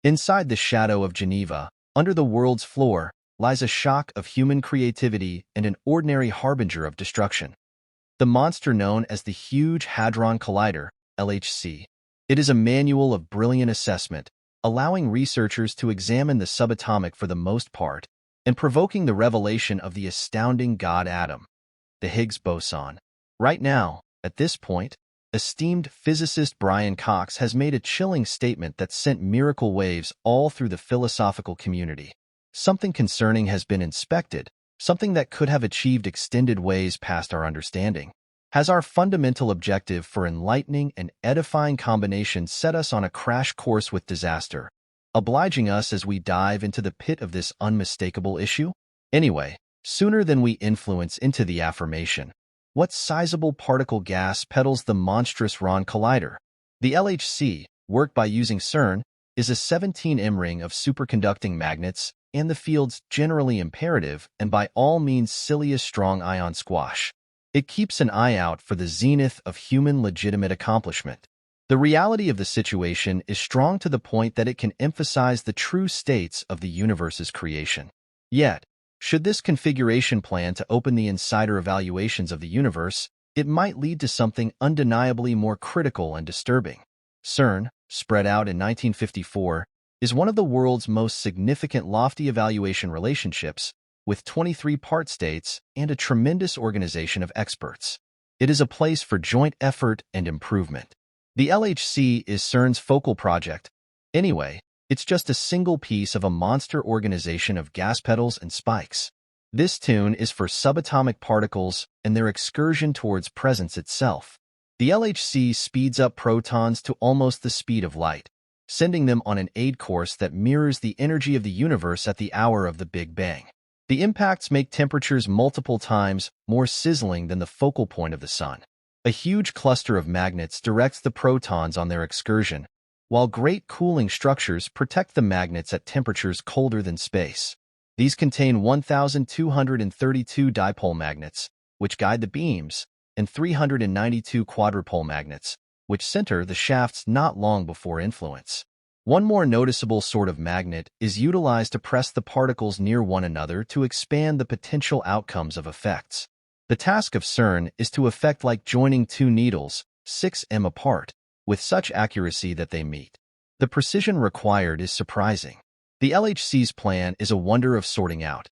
Inside the shadow of Geneva, under the world's floor, lies a shock of human creativity and an ordinary harbinger of destruction. The monster known as the Huge Hadron Collider, LHC. It is a manual of brilliant assessment, allowing researchers to examine the subatomic for the most part, and provoking the revelation of the astounding God atom, the Higgs boson. Right now, at this point, esteemed physicist Brian Cox has made a chilling statement that sent miracle waves all through the philosophical community. Something concerning has been inspected, something that could have achieved extended ways past our understanding. Has our fundamental objective for enlightening and edifying combination set us on a crash course with disaster, obliging us as we dive into the pit of this unmistakable issue? Anyway, sooner than we influence into the affirmation, what sizable particle gas pedals the monstrous Hadron Collider? The LHC, worked by using CERN, is a 17M ring of superconducting magnets and the field's generally imperative and by all means silliest strong ion squash. It keeps an eye out for the zenith of human legitimate accomplishment. The reality of the situation is strong to the point that it can emphasize the true states of the universe's creation. Yet, should this configuration plan to open the insider evaluations of the universe, it might lead to something undeniably more critical and disturbing. CERN, spread out in 1954, is one of the world's most significant lofty evaluation relationships, with 23 part states and a tremendous organization of experts. It is a place for joint effort and improvement. The LHC is CERN's focal project. Anyway, it's just a single piece of a monster organization of gas pedals and spikes. This tune is for subatomic particles and their excursion towards presence itself. The LHC speeds up protons to almost the speed of light, sending them on an aid course that mirrors the energy of the universe at the hour of the Big Bang. The impacts make temperatures multiple times more sizzling than the focal point of the sun. A huge cluster of magnets directs the protons on their excursion, while great cooling structures protect the magnets at temperatures colder than space. These contain 1,232 dipole magnets, which guide the beams, and 392 quadrupole magnets, which center the shafts not long before influence. One more noticeable sort of magnet is utilized to press the particles near one another to expand the potential outcomes of effects. The task of CERN is to effect like joining two needles, 6 m apart, with such accuracy that they meet. The precision required is surprising. The LHC's plan is a wonder of sorting out.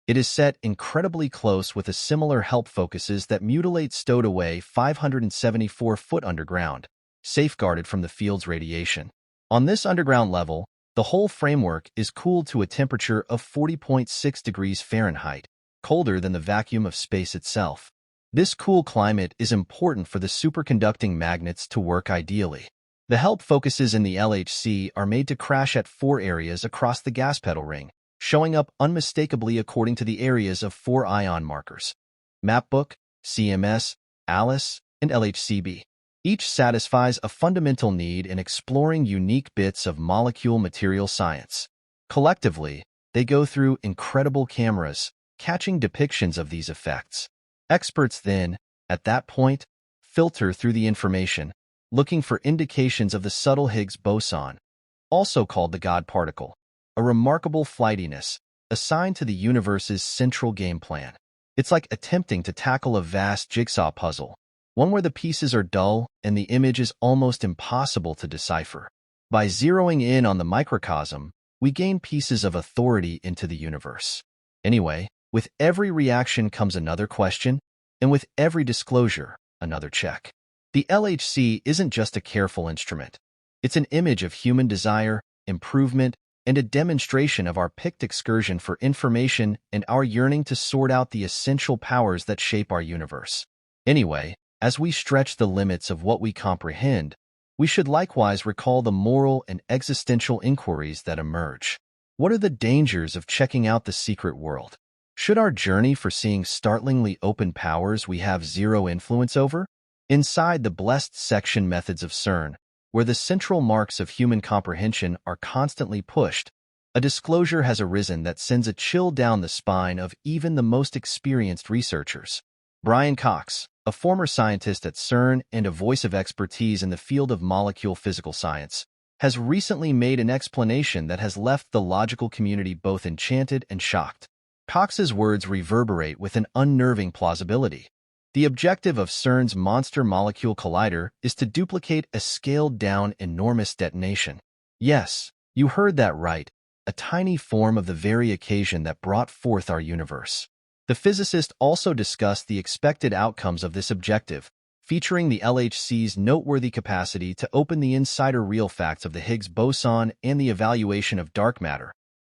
It is set incredibly close with a similar help focuses that mutilate stowed away 574 foot underground, safeguarded from the field's radiation. On this underground level, the whole framework is cooled to a temperature of 40.6 degrees Fahrenheit, colder than the vacuum of space itself. This cool climate is important for the superconducting magnets to work ideally. The help focuses in the LHC are made to crash at 4 areas across the gas pedal ring, showing up unmistakably according to the areas of 4 ion markers: Mapbook, CMS, ALICE, and LHCb. Each satisfies a fundamental need in exploring unique bits of molecule material science. Collectively, they go through incredible cameras, catching depictions of these effects. Experts then, at that point, filter through the information, looking for indications of the subtle Higgs boson, also called the God particle, a remarkable flightiness, assigned to the universe's central game plan. It's like attempting to tackle a vast jigsaw puzzle, one where the pieces are dull and the image is almost impossible to decipher. By zeroing in on the microcosm, we gain pieces of authority into the universe. Anyway, with every reaction comes another question, and with every disclosure, another check. The LHC isn't just a careful instrument. It's an image of human desire, improvement, and a demonstration of our picked excursion for information and our yearning to sort out the essential powers that shape our universe. Anyway, as we stretch the limits of what we comprehend, we should likewise recall the moral and existential inquiries that emerge. What are the dangers of checking out the secret world? Should our journey for seeing startlingly open powers we have zero influence over? Inside the blessed section methods of CERN, where the central marks of human comprehension are constantly pushed, a disclosure has arisen that sends a chill down the spine of even the most experienced researchers. Brian Cox, a former scientist at CERN and a voice of expertise in the field of molecule physical science, has recently made an explanation that has left the logical community both enchanted and shocked. Cox's words reverberate with an unnerving plausibility. The objective of CERN's Monster Molecule Collider is to duplicate a scaled-down enormous detonation. Yes, you heard that right, a tiny form of the very occasion that brought forth our universe. The physicist also discussed the expected outcomes of this objective, featuring the LHC's noteworthy capacity to open the insider real facts of the Higgs boson and the evaluation of dark matter,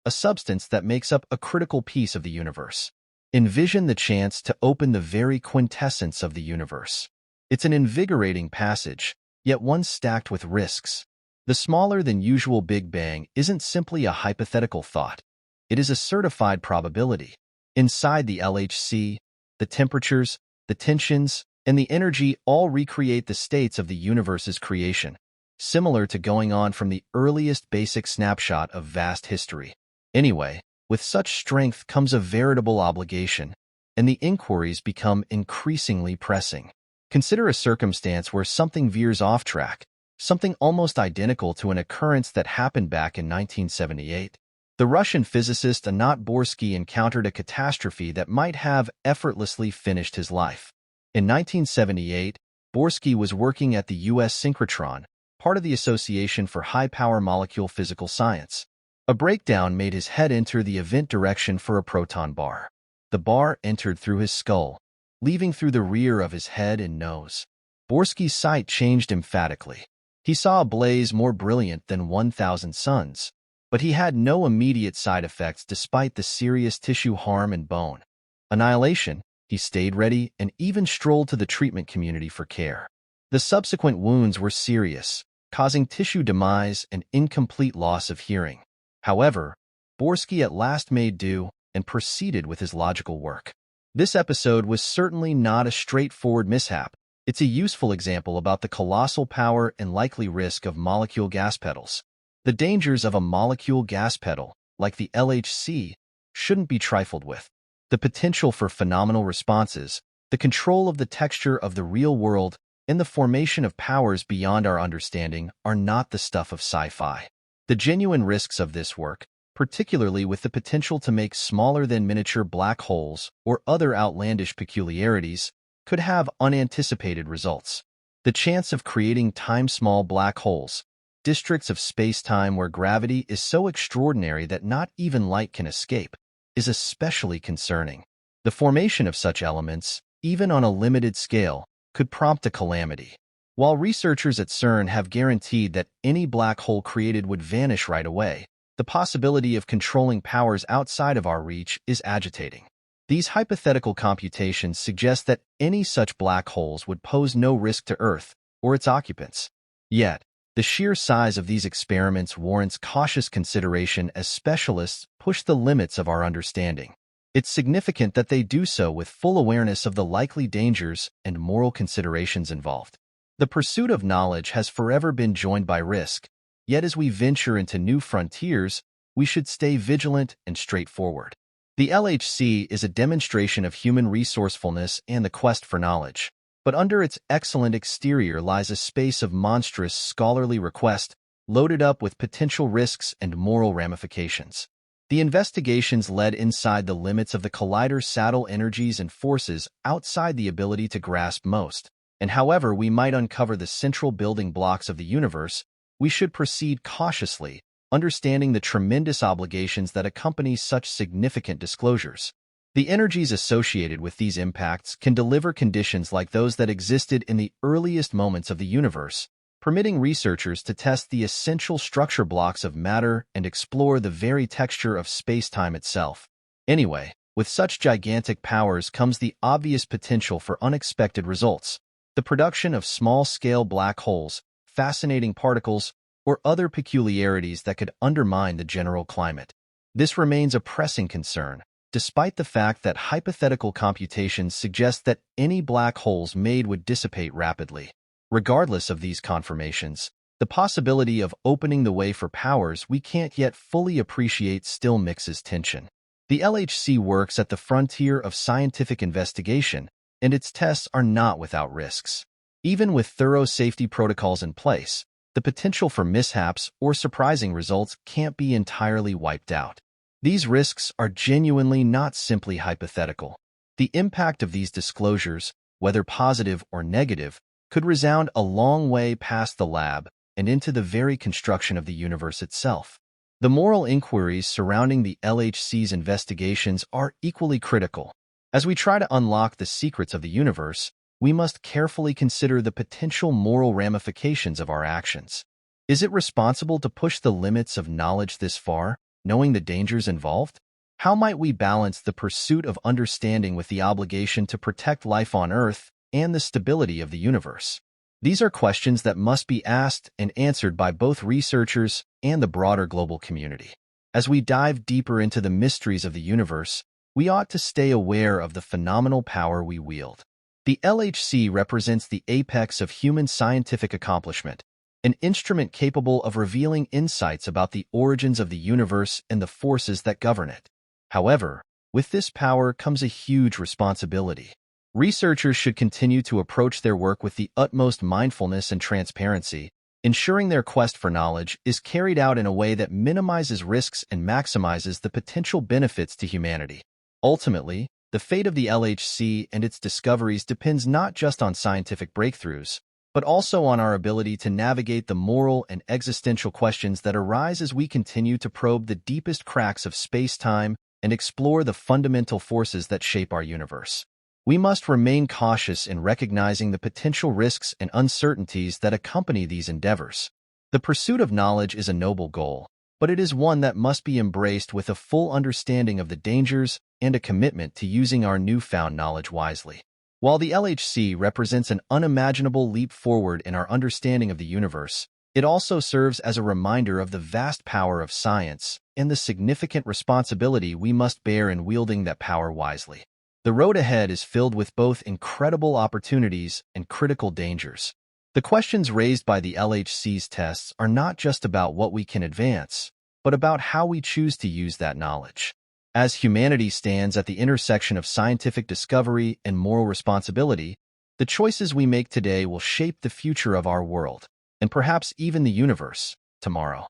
a substance that makes up a critical piece of the universe. Envision the chance to open the very quintessence of the universe. It's an invigorating passage, yet one stacked with risks. The smaller-than-usual Big Bang isn't simply a hypothetical thought. It is a certified probability. Inside the LHC, the temperatures, the tensions, and the energy all recreate the states of the universe's creation, similar to going on from the earliest basic snapshot of vast history. Anyway, with such strength comes a veritable obligation, and the inquiries become increasingly pressing. Consider a circumstance where something veers off track, something almost identical to an occurrence that happened back in 1978. The Russian physicist Anat Borsky encountered a catastrophe that might have effortlessly finished his life. In 1978, Borsky was working at the U.S. synchrotron, part of the Association for High-Power Molecule Physical Science. A breakdown made his head enter the event direction for a proton bar. The bar entered through his skull, leaving through the rear of his head and nose. Borsky's sight changed emphatically. He saw a blaze more brilliant than 1,000 suns, but he had no immediate side effects despite the serious tissue harm and bone annihilation. He stayed ready and even strolled to the treatment community for care. The subsequent wounds were serious, causing tissue demise and incomplete loss of hearing. However, Borsky at last made do and proceeded with his logical work. This episode was certainly not a straightforward mishap. It's a useful example about the colossal power and likely risk of molecule gas pedals. The dangers of a molecule gas pedal, like the LHC, shouldn't be trifled with. The potential for phenomenal responses, the control of the texture of the real world, and the formation of powers beyond our understanding are not the stuff of sci-fi. The genuine risks of this work, particularly with the potential to make smaller-than-miniature black holes or other outlandish peculiarities, could have unanticipated results. The chance of creating time-small black holes, districts of space-time where gravity is so extraordinary that not even light can escape, is especially concerning. The formation of such elements, even on a limited scale, could prompt a calamity. While researchers at CERN have guaranteed that any black hole created would vanish right away, the possibility of controlling powers outside of our reach is agitating. These hypothetical computations suggest that any such black holes would pose no risk to Earth or its occupants. Yet, the sheer size of these experiments warrants cautious consideration as specialists push the limits of our understanding. It's significant that they do so with full awareness of the likely dangers and moral considerations involved. The pursuit of knowledge has forever been joined by risk, yet as we venture into new frontiers, we should stay vigilant and straightforward. The LHC is a demonstration of human resourcefulness and the quest for knowledge. But under its excellent exterior lies a space of monstrous scholarly request, loaded up with potential risks and moral ramifications. The investigations led inside the limits of the collider's subtle energies and forces outside the ability to grasp most. And however we might uncover the central building blocks of the universe, we should proceed cautiously, understanding the tremendous obligations that accompany such significant disclosures. The energies associated with these impacts can deliver conditions like those that existed in the earliest moments of the universe, permitting researchers to test the essential structure blocks of matter and explore the very texture of space-time itself. Anyway, with such gigantic powers comes the obvious potential for unexpected results: the production of small-scale black holes, fascinating particles, or other peculiarities that could undermine the general climate. This remains a pressing concern, despite the fact that hypothetical computations suggest that any black holes made would dissipate rapidly. Regardless of these confirmations, the possibility of opening the way for powers we can't yet fully appreciate still mixes tension. The LHC works at the frontier of scientific investigation, and its tests are not without risks. Even with thorough safety protocols in place, the potential for mishaps or surprising results can't be entirely wiped out. These risks are genuinely not simply hypothetical. The impact of these disclosures, whether positive or negative, could resound a long way past the lab and into the very construction of the universe itself. The moral inquiries surrounding the LHC's investigations are equally critical. As we try to unlock the secrets of the universe, we must carefully consider the potential moral ramifications of our actions. Is it responsible to push the limits of knowledge this far, knowing the dangers involved? How might we balance the pursuit of understanding with the obligation to protect life on Earth and the stability of the universe? These are questions that must be asked and answered by both researchers and the broader global community. As we dive deeper into the mysteries of the universe, we ought to stay aware of the phenomenal power we wield. The LHC represents the apex of human scientific accomplishment, an instrument capable of revealing insights about the origins of the universe and the forces that govern it. However, with this power comes a huge responsibility. Researchers should continue to approach their work with the utmost mindfulness and transparency, ensuring their quest for knowledge is carried out in a way that minimizes risks and maximizes the potential benefits to humanity. Ultimately, the fate of the LHC and its discoveries depends not just on scientific breakthroughs, but also on our ability to navigate the moral and existential questions that arise as we continue to probe the deepest cracks of space-time and explore the fundamental forces that shape our universe. We must remain cautious in recognizing the potential risks and uncertainties that accompany these endeavors. The pursuit of knowledge is a noble goal, but it is one that must be embraced with a full understanding of the dangers and a commitment to using our newfound knowledge wisely. While the LHC represents an unimaginable leap forward in our understanding of the universe, it also serves as a reminder of the vast power of science and the significant responsibility we must bear in wielding that power wisely. The road ahead is filled with both incredible opportunities and critical dangers. The questions raised by the LHC's tests are not just about what we can advance, but about how we choose to use that knowledge. As humanity stands at the intersection of scientific discovery and moral responsibility, the choices we make today will shape the future of our world, and perhaps even the universe, tomorrow.